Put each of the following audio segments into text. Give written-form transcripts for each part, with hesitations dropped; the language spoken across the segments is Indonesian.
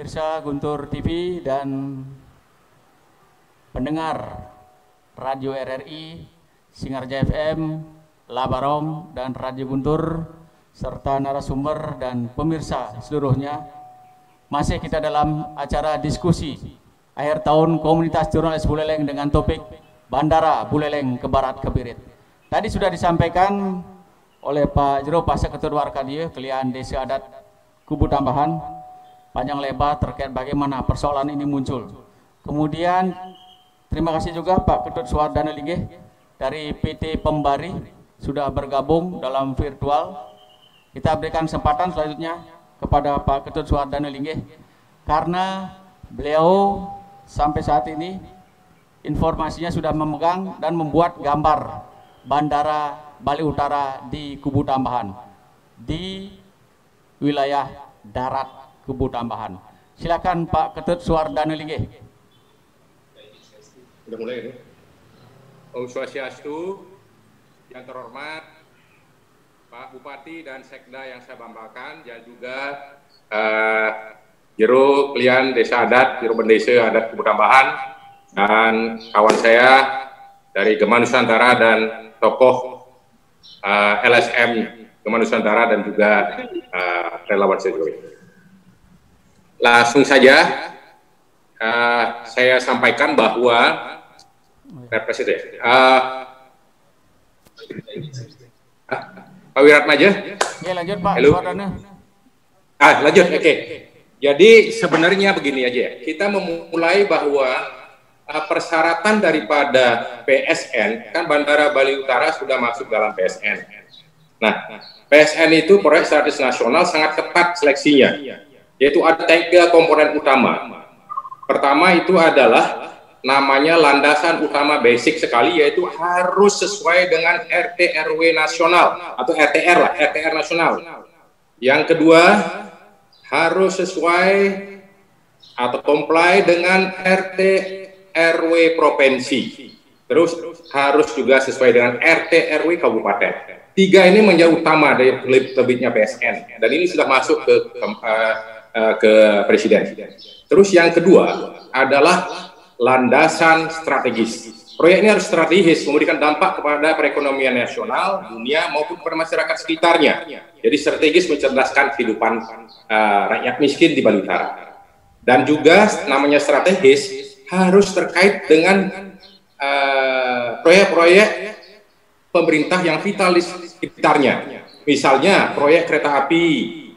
Pemirsa Guntur TV dan pendengar Radio RRI, Singarja FM, Labarong, dan Radio Guntur, serta narasumber dan pemirsa seluruhnya. Masih kita dalam acara diskusi akhir tahun Komunitas Jurnalis Buleleng dengan topik Bandara Buleleng ke Barat ke Birit. Tadi sudah disampaikan oleh Pak Jero Pasek Ketua Warkadia, Kelian Desa Adat Kubu Tambahan, panjang lebar terkait bagaimana persoalan ini muncul. Kemudian terima kasih juga Pak Ketut Suwardana Linggih dari PT Pembari sudah bergabung dalam virtual. Kita berikan kesempatan selanjutnya kepada Pak Ketut Suwardana Linggih karena beliau sampai saat ini informasinya sudah memegang dan membuat gambar Bandara Bali Utara di Kubu Tambahan di wilayah darat Kubu Tambahan. Silakan Pak Ketut Suwardana Linggih. Sudah mulai ini. Om Swastiastu, yang terhormat Pak Bupati dan Sekda yang saya banggakan, dan juga Jero Kelian Desa Adat, Jero Bendesa Adat Kubu Tambahan, dan kawan saya dari Gema Nusantara dan tokoh LSM Gema Nusantara dan juga relawan Jokowi. Langsung saja saya sampaikan bahwa Presiden Pak Wiratmaja. Ya, lanjut Pak. Halo. Lanjut. Oke. Jadi sebenarnya begini aja ya. Kita memulai bahwa persyaratan daripada PSN, kan Bandara Bali Utara sudah masuk dalam PSN. Nah, PSN itu proyek strategis nasional sangat ketat seleksinya, yaitu ada 3 komponen utama. Pertama itu adalah namanya landasan utama basic sekali, yaitu harus sesuai dengan RT RW nasional atau RTR lah, RTR nasional. Yang kedua harus sesuai atau comply dengan RT RW provinsi. Terus harus juga sesuai dengan RT RW kabupaten. 3 ini menjadi utama dari terbitnya PSN, dan ini sudah masuk ke Presiden. Terus yang kedua adalah landasan strategis. Proyek ini harus strategis, memberikan dampak kepada perekonomian nasional, dunia, maupun kepada masyarakat sekitarnya. Jadi strategis mencerdaskan kehidupan rakyat miskin di Bali Utara. Dan juga namanya strategis harus terkait dengan proyek-proyek pemerintah yang vital di sekitarnya. Misalnya proyek kereta api,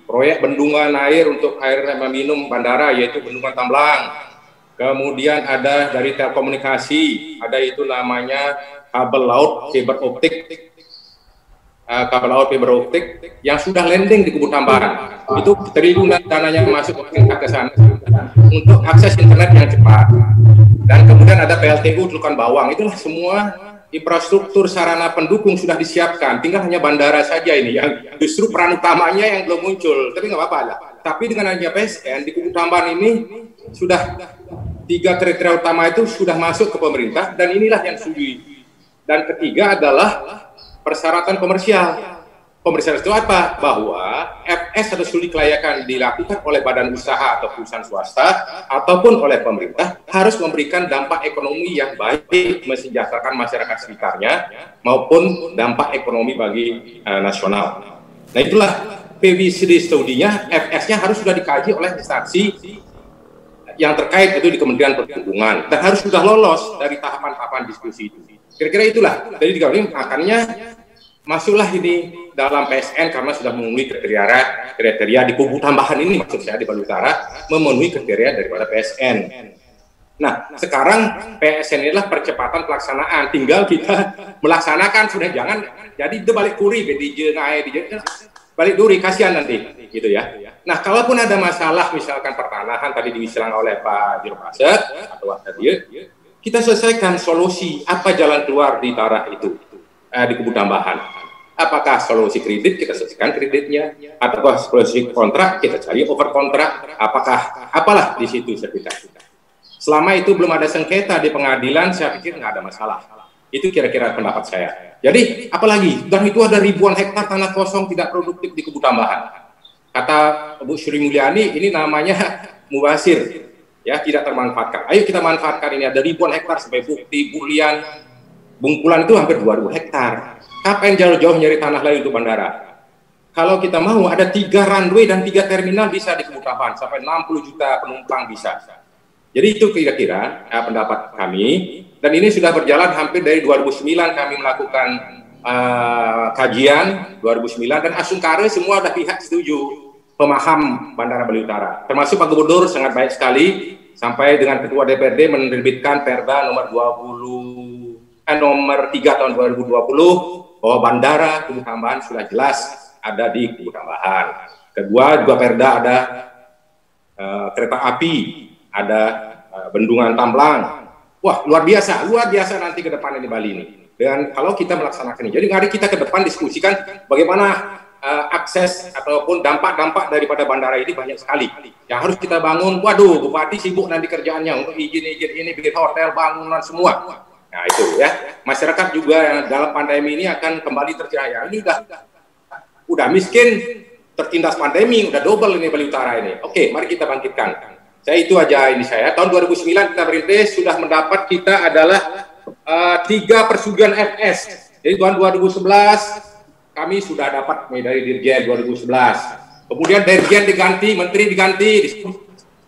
proyek bendungan air untuk air minum bandara, yaitu Bendungan Tamblang. Kemudian ada dari telekomunikasi, ada itu namanya kabel laut fiber optik yang sudah landing di Kubu Tambahan. Itu triliunan dananya masuk ke sana untuk akses internet yang cepat. Dan kemudian ada PLTU Telukan Bawang. Itulah semua infrastruktur sarana pendukung sudah disiapkan, tinggal hanya bandara saja ini yang justru peran utamanya yang belum muncul, tapi nggak apa-apa lah. Tapi dengan adanya PSN di Kubu Tambahan ini sudah 3 kriteria utama itu sudah masuk ke pemerintah, dan inilah yang sudah. Dan ketiga adalah persyaratan komersial. Komersial itu apa? Bahwa FS atau studi kelayakan dilakukan oleh badan usaha atau perusahaan swasta ataupun oleh pemerintah harus memberikan dampak ekonomi yang baik, mensejahterakan masyarakat sekitarnya maupun dampak ekonomi bagi nasional. Nah, itulah PVCD studinya, FS-nya harus sudah dikaji oleh instansi yang terkait itu di Kementerian Perhubungan dan harus sudah lolos dari tahapan-tahapan diskusi itu. Kira-kira itulah. Jadi makanya masuklah ini dalam PSN karena sudah memenuhi kriteria di Kubu Tambahan ini, maksud saya di Bali Utara memenuhi kriteria daripada PSN. Nah, sekarang PSN inilah percepatan pelaksanaan, tinggal kita melaksanakan, sudah jangan jadi itu balik kuri balik duri, kasihan nanti gitu ya. Nah, kalaupun ada masalah misalkan pertanahan tadi dibilang oleh Pak Jero Pasek atau tadi, kita selesaikan solusi apa jalan keluar di taraf itu di Kubu Tambahan. Apakah solusi kredit, kita selesaikan kreditnya, atau solusi kontrak, kita cari over kontrak, apakah apalah di situ sertifikat. Selama itu belum ada sengketa di pengadilan, saya pikir nggak ada masalah. Itu kira-kira pendapat saya. Jadi apalagi, dan itu ada ribuan hektar tanah kosong tidak produktif di Kubu Tambahan. Kata Bu Sri Mulyani, ini namanya mubazir, ya, tidak termanfaatkan. Ayo kita manfaatkan ini, ada ribuan hektar sampai Bukti, Bulian, Bungkulan itu hampir 2.000 hektar. Kapan jauh-jauh nyari tanah lain untuk bandara? Kalau kita mau ada 3 runway dan 3 terminal bisa di Kebutuhan, sampai 60 juta penumpang bisa. Jadi itu kira-kira pendapat kami, dan ini sudah berjalan hampir dari 2009 kami melakukan kajian 2009, dan Asungkare semua ada pihak setuju, pemaham Bandara Bali Utara, termasuk Pak Gubernur sangat baik sekali, sampai dengan Ketua DPRD menerbitkan Perda nomor 3 tahun 2020 bahwa Bandara Kubu Tambahan sudah jelas ada di Kubu Tambahan. Kedua juga Perda ada kereta api, ada bendungan Tamblang. Wah, luar biasa nanti ke depan di Bali ini. Dan kalau kita melaksanakan ini, jadi mari kita ke depan diskusikan bagaimana akses ataupun dampak-dampak daripada bandara ini banyak sekali yang harus kita bangun. Waduh, Bupati sibuk nanti kerjaannya untuk izin-izin ini, bikin hotel, bangunan semua. Nah itu ya, masyarakat juga yang dalam pandemi ini akan kembali terjaya. Ini udah miskin, tertindas pandemi, udah double ini Bali Utara ini. Oke, mari kita bangkitkan. Saya itu aja ini saya. Tahun 2009 kita berintis, sudah mendapat kita adalah 3 persetujuan FS. Jadi tahun 2011 kami sudah dapat dari Dirjen 2011. Kemudian Dirjen diganti, Menteri diganti,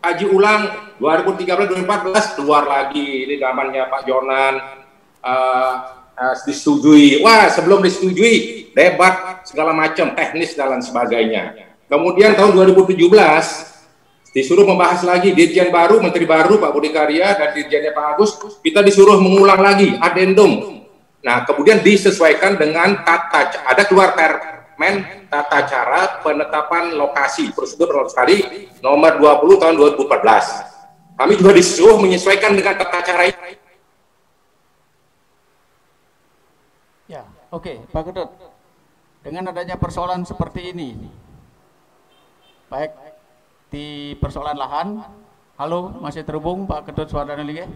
haji ulang 2013-2014 keluar lagi. Ini zamannya Pak Jonan disetujui. Wah, sebelum disetujui debat segala macam teknis dan sebagainya. Kemudian tahun 2017 disuruh membahas lagi Dirjen baru, Menteri baru Pak Budi Karya dan Dirjennya Pak Agus, kita disuruh mengulang lagi adendum. Nah, kemudian disesuaikan dengan ada keluar Permen tata cara penetapan lokasi prosedur sekali nomor 20 tahun 2014. Kami juga disuruh menyesuaikan dengan tata cara ini. Ya, oke, Pak Ketut. Dengan adanya persoalan seperti ini, baik di persoalan lahan, halo, masih terhubung Pak Ketut Suardana Lige?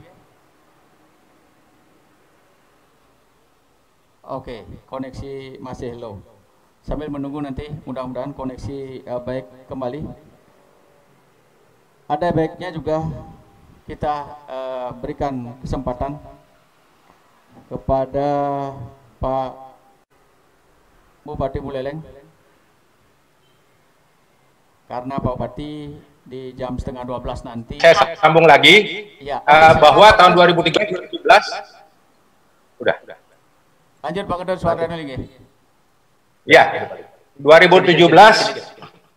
Oke, koneksi masih low. Sambil menunggu nanti, mudah-mudahan koneksi baik kembali. Ada baiknya juga kita berikan kesempatan kepada Pak Bupati Buleleng, karena Pak Bupati di jam 11:30 nanti. Saya sambung lagi, ya, bahwa tahun 2017 udah. Lanjut Pak Ketut Suardana Lige. Ya, 2017,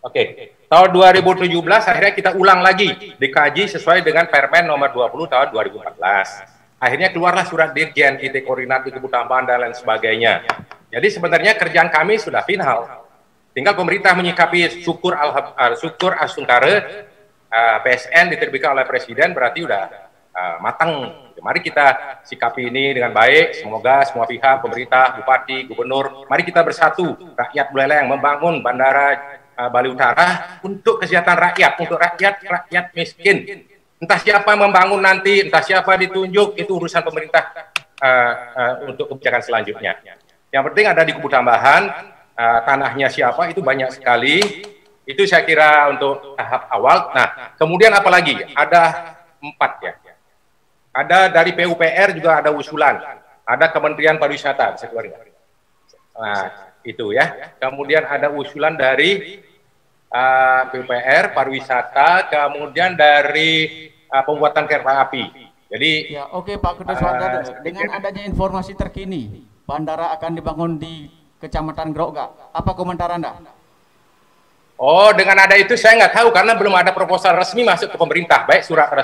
oke. Tahun 2017 akhirnya kita ulang lagi, dikaji sesuai dengan Permen nomor 20 tahun 2014. Akhirnya keluarlah surat Dirjen, titik koordinat di Kebutuhan Tambahan dan lain sebagainya. Jadi sebenarnya kerjaan kami sudah final. Tinggal pemerintah menyikapi syukur Asungkare, PSN diterbitkan oleh Presiden, berarti udah matang. Mari kita sikapi ini dengan baik, semoga semua pihak, pemerintah, bupati, gubernur, mari kita bersatu, rakyat Buleleng membangun Bandara Bali Utara untuk kesejahteraan rakyat, untuk rakyat miskin. Entah siapa membangun nanti, entah siapa ditunjuk, itu urusan pemerintah untuk kebijakan selanjutnya. Yang penting ada di Kebutuhan Tambahan, tanahnya siapa, itu banyak sekali, itu saya kira untuk tahap awal. Nah, kemudian apa lagi? Ada 4 ya. Ada dari PUPR juga ada usulan, ada Kementerian Pariwisata, bisa keluar. Nah, itu ya. Kemudian ada usulan dari PUPR, pariwisata, kemudian dari pembuatan kereta api. Jadi, ya, oke Pak Ketut Suardana, dengan adanya informasi terkini, bandara akan dibangun di Kecamatan Grogak. Apa komentar Anda? Oh, dengan ada itu saya nggak tahu karena belum ada proposal resmi masuk ke pemerintah. Baik surat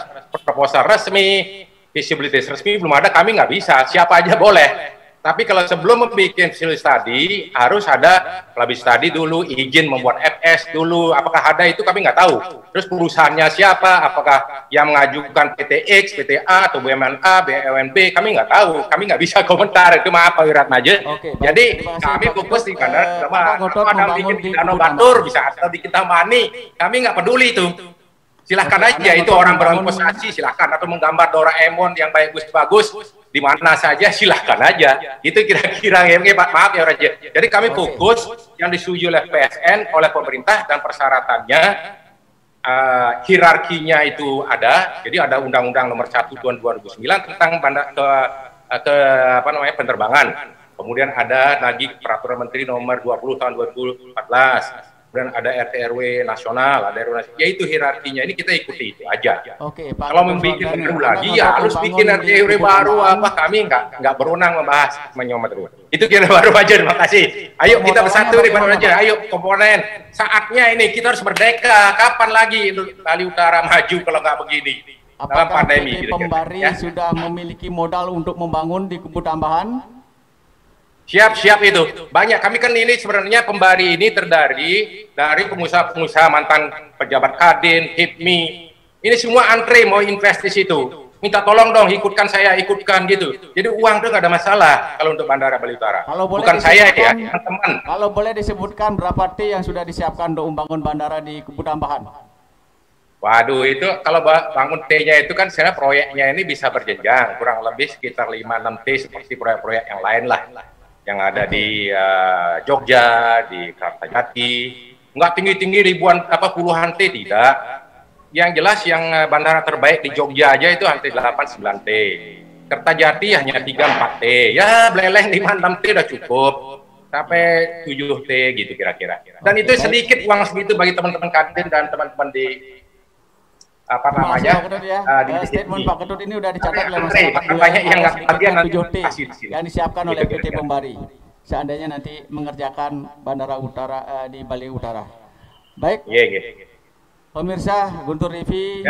proposal resmi, visibility resmi belum ada, kami nggak bisa, siapa aja boleh. Tapi kalau sebelum membuat feasibility study, harus ada lebih study dulu, izin membuat FS dulu, apakah ada itu kami nggak tahu. Terus perusahaannya siapa, apakah yang mengajukan PTX, PTA, atau BUMNA, BUMB, kami nggak tahu, kami nggak bisa komentar, itu maaf Pak Wiratmaja. Jadi kami fokus di mana, ada bikin di Danau Batur, bisa atau di Kintamani, kami nggak peduli itu. Silahkan aja, itu orang berinvestasi, silahkan, atau menggambar Doraemon yang bagus, di mana saja silahkan aja. Itu kira-kira ya, Pak, maaf ya Raja. Jadi kami fokus yang disetujui oleh PSN, oleh pemerintah dan persyaratannya hierarkinya itu ada. Jadi ada Undang-Undang Nomor 1 Tahun 2009 tentang penerbangan. Kemudian ada lagi Peraturan Menteri Nomor 20 Tahun 2014. Kemudian ada RT RW nasional, ada RW nasional. Yaitu hierarkinya, ini kita ikuti itu aja. Oke, Pak. Kalau membuat baru lagi ya harus bikin RT RW baru apa, kami nggak berwenang membahas menyomat itu. Itu kira baru aja. Terima kasih. Ayo kita bersatu nih baru aja. Ayo komponen. Saatnya ini kita harus merdeka. Kapan lagi Bali Utara maju kalau nggak begini? Dalam pandemi. PT Pembari sudah memiliki modal untuk membangun di Kubu Tambahan? Siap itu. Banyak. Kami kan ini sebenarnya Pembari ini terdiri dari pengusaha-pengusaha mantan pejabat Kadin, HIPMI. Ini semua antre mau invest di situ. Minta tolong dong, ikutkan saya, ikutkan gitu. Jadi uang itu nggak ada masalah kalau untuk Bandara Bali Utara. Bukan saya ya, teman-teman. Kalau boleh disebutkan berapa T yang sudah disiapkan untuk membangun bandara di Kubu Tambahan? Waduh, itu kalau bangun T-nya itu kan sebenarnya proyeknya ini bisa berjenjang. Kurang lebih sekitar 5-6 T seperti proyek-proyek yang lain lah. Yang ada di Jogja, di Kertajati, nggak tinggi-tinggi ribuan puluhan T, tidak. Yang jelas yang bandara terbaik di Jogja aja itu hampir 8-9 T. Kertajati hanya 3-4 T. Ya beleleh 5-6 T udah cukup. Sampai 7 T gitu kira-kira. Dan itu sedikit uang segitu bagi teman-teman Kadin dan teman-teman di di statement Pak Ketut ini udah dicatat oleh masyarakat. Banyak yang nggak bagian 7 T yang disiapkan oleh PT Pembari. Seandainya nanti mengerjakan Bandara Utara di Bali Utara. Baik. Pemirsa Guntur TV,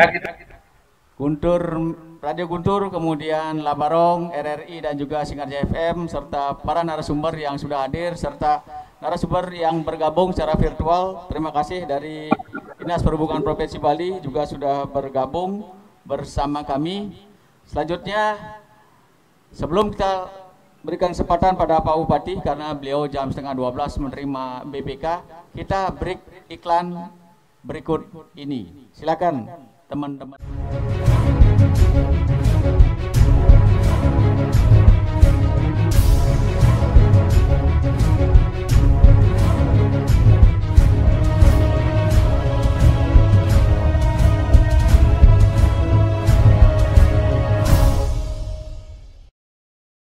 Radio Guntur, kemudian Labarong, RRI dan juga Singarja FM serta para narasumber yang sudah hadir serta narasumber yang bergabung secara virtual. Terima kasih dari Dinas Perhubungan Provinsi Bali juga sudah bergabung bersama kami. Selanjutnya, sebelum kita berikan kesempatan pada Pak Bupati karena beliau jam 11:30 menerima BPK, kita break iklan berikut ini. Silakan teman-teman.